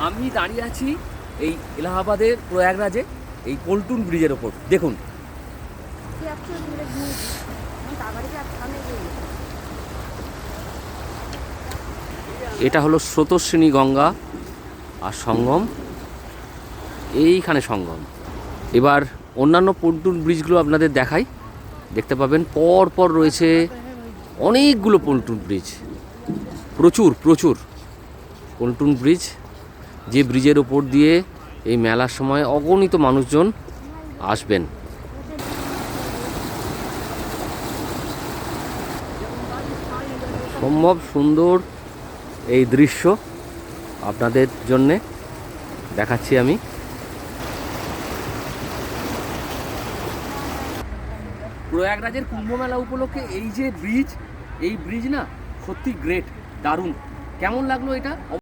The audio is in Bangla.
আমি দাঁড়িয়ে আছি এই এলাহাবাদের প্রয়াগরাজে এই পল্টুন ব্রিজের ওপর। দেখুন, এটা হলো স্রোতস্বিনী গঙ্গা আর সঙ্গম, এইখানে সঙ্গম। এবার অন্যান্য পন্টুন ব্রিজগুলো আপনাদের দেখাই। দেখতে পাবেন পর পর রয়েছে অনেকগুলো পন্টুন ব্রিজ, প্রচুর প্রচুর পন্টুন ব্রিজ, যে ব্রিজের ওপর দিয়ে এই মেলার সময় অগণিত মানুষজন আসবেন। সম্ভব সুন্দর এই দৃশ্য আপনাদের জন্যে দেখাচ্ছি আমি। প্রয়াগরাজের কুম্ভ মেলা উপলক্ষে এই যে ব্রিজ, এই ব্রিজ না সত্যি গ্রেট, দারুণ। কেমন লাগলো এটা?